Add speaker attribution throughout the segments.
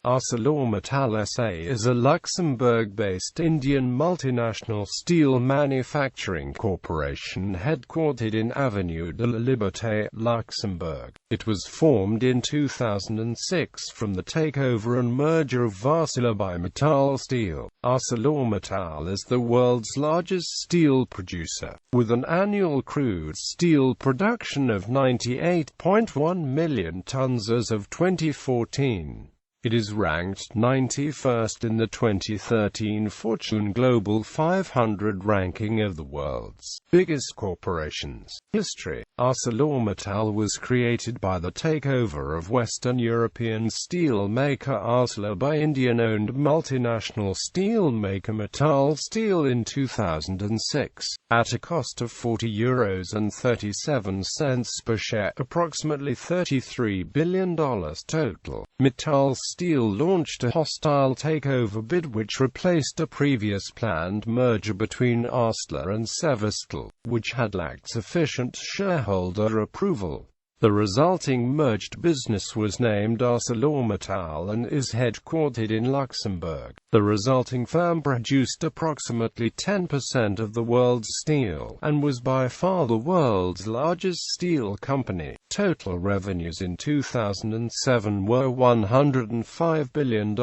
Speaker 1: ArcelorMittal S.A. is a Luxembourg-based Indian multinational steel manufacturing corporation headquartered in Avenue de la Liberté, Luxembourg. It was formed in 2006 from the takeover and merger of Arcelor by Mittal Steel. ArcelorMittal is the world's largest steel producer, with an annual crude steel production of 98.1 million tons as of 2014. It is ranked 91st in the 2013 Fortune Global 500 ranking of the world's biggest corporations. History: ArcelorMittal was created by the takeover of Western European steel maker Arcelor by Indian-owned multinational steel maker Mittal Steel in 2006, at a cost of €40.37 per share, approximately $33 billion total. Mittal Steel launched a hostile takeover bid which replaced a previous planned merger between Arcelor and Severstal, which had lacked sufficient shareholder approval. The resulting merged business was named ArcelorMittal and is headquartered in Luxembourg. The resulting firm produced approximately 10% of the world's steel, and was by far the world's largest steel company. Total revenues in 2007 were $105 billion.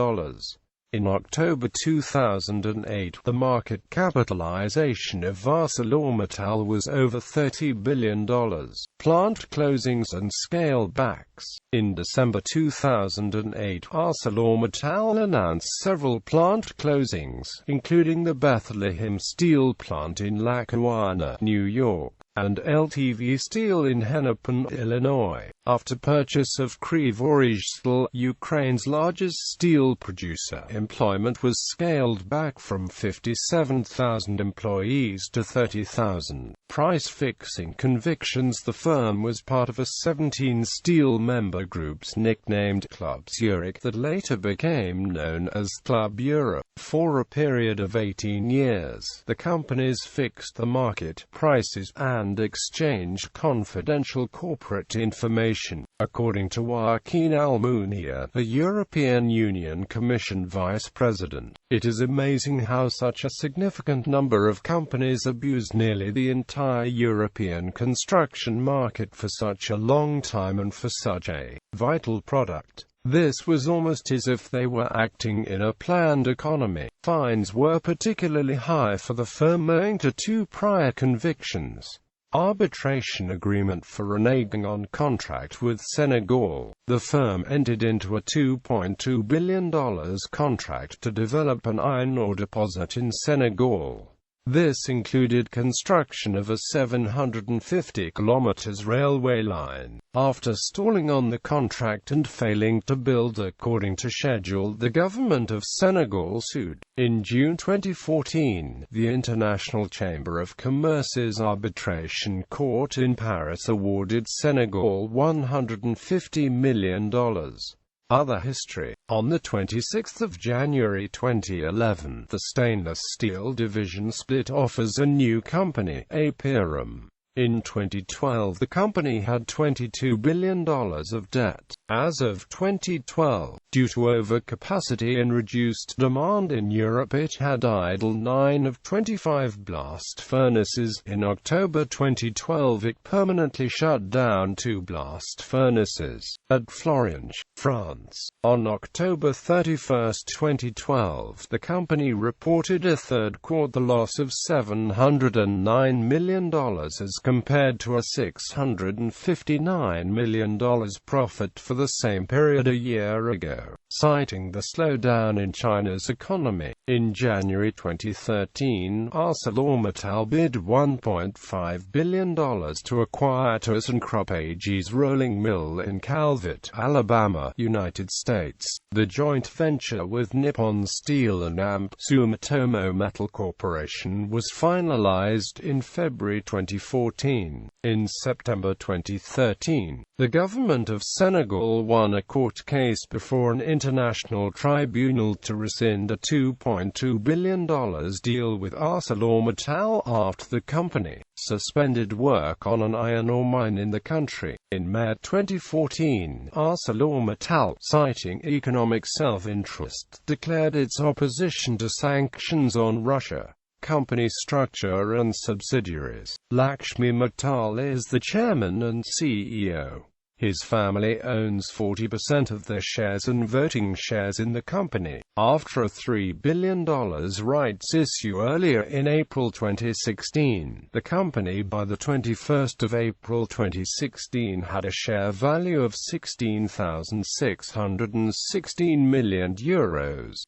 Speaker 1: In October 2008, the market capitalization of ArcelorMittal was over $30 billion. Plant closings and scale-backs. In December 2008, ArcelorMittal announced several plant closings, including the Bethlehem Steel Plant in Lackawanna, New York, and LTV Steel in Hennepin, Illinois, after purchase of Kryvyi-Rih, Ukraine's largest steel producer. Employment was scaled back from 57,000 employees to 30,000. Price-fixing convictions. The firm was part of a 17 steel member groups nicknamed Club Zurich that later became known as Club Europe. For a period of 18 years, the companies fixed the market prices and exchanged confidential corporate information. According to Joaquin Almunia, a European Union Commission Vice President, "It is amazing how such a significant number of companies abused nearly the entire European construction market for such a long time and for such a vital product. This was almost as if they were acting in a planned economy." Fines were particularly high for the firm owing to two prior convictions. Arbitration agreement for reneging on contract with Senegal. The firm entered into a $2.2 billion contract to develop an iron ore deposit in Senegal. This included construction of a 750 km railway line. After stalling on the contract and failing to build according to schedule, the government of Senegal sued. In June 2014, the International Chamber of Commerce's arbitration court in Paris awarded Senegal $150 million. Other history. On the 26th of January 2011, the stainless steel division split off as a new company, Aperam. In 2012, the company had $22 billion of debt. As of 2012, due to overcapacity and reduced demand in Europe, it had idle 9 of 25 blast furnaces. In October 2012, it permanently shut down 2 blast furnaces at Florange, France. On October 31, 2012, the company reported a third-quarter loss of $709 million as compared to a $659 million profit for the same period a year ago, citing the slowdown in China's economy. In January 2013, ArcelorMittal bid $1.5 billion to acquire ThyssenKrupp AG's rolling mill in Calvert, Alabama, United States. The joint venture with Nippon Steel and Sumitomo Metal Corporation was finalized in February 2014. In September 2013, the government of Senegal won a court case before an international tribunal to rescind a $2.2 billion deal with ArcelorMittal after the company suspended work on an iron ore mine in the country. In May 2014, ArcelorMittal, citing economic self-interest, declared its opposition to sanctions on Russia. Company structure and subsidiaries. Lakshmi Mittal is the chairman and CEO. His family owns 40% of the shares and voting shares in the company. After a $3 billion rights issue earlier in April 2016, the company by the 21st of April 2016 had a share value of €16,616 million,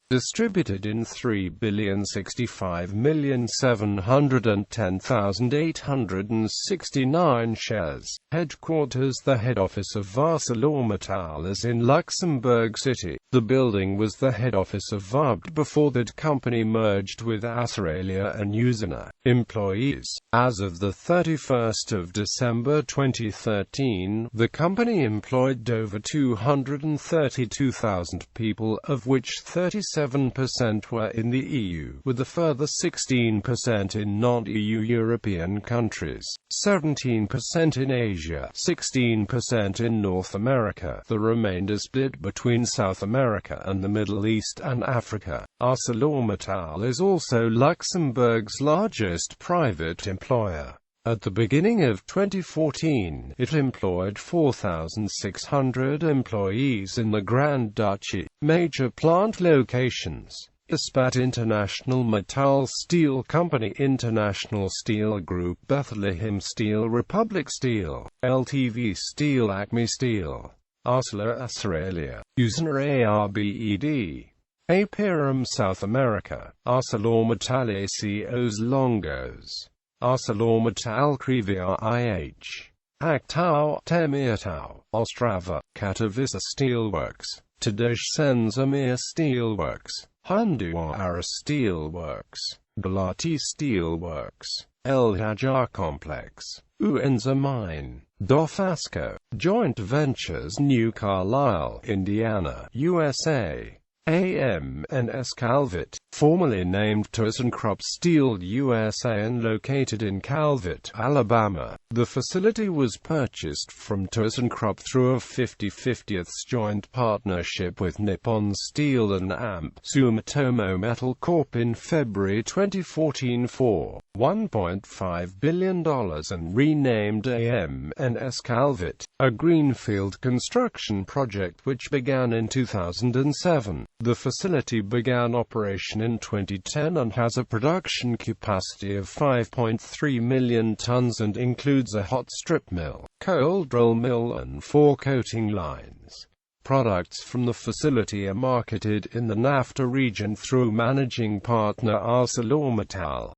Speaker 1: distributed in 3,065,710,869 shares. Headquarters. The head office of ArcelorMittal is in Luxembourg City. The building was the head office of VABT before that company merged with Arcelor and Usina. Employees. As of the 31st of December 2013, the company employed over 232,000 people, of which 37% were in the EU, with a further 16% in non-EU European countries, 17% in Asia, 16% in North America, the remainder split between South America and the Middle East and Africa. ArcelorMittal is also Luxembourg's largest private employer. At the beginning of 2014, it employed 4,600 employees in the Grand Duchy. Major plant locations: Ispat International, Mittal Steel Company, International Steel Group, Bethlehem Steel, Republic Steel, LTV Steel, Acme Steel, Arcelor, Australia, Usina, ARBED, Aperam, South America, ArcelorMittal S.A.is, Longos, ArcelorMittal Krivia IH, Aktau, Temirtau, Ostrava, Katowice Steelworks, Tadej Senzimir Steelworks, Hunduara Steelworks, Galati Steelworks, El Hajar Complex, Uenza Mine, Dofasco, Joint Ventures, New Carlisle, Indiana, USA, AM&S Calvert, formerly named ThyssenKrupp Steel USA and located in Calvert, Alabama. The facility was purchased from ThyssenKrupp through a 50/50 joint partnership with Nippon Steel and AMP Sumitomo Metal Corp in February 2014 for $1.5 billion and renamed AM&S Calvert, a greenfield construction project which began in 2007. The facility began operation in 2010 and has a production capacity of 5.3 million tons and includes a hot strip mill, cold roll mill and 4 coating lines. Products from the facility are marketed in the NAFTA region through managing partner ArcelorMittal.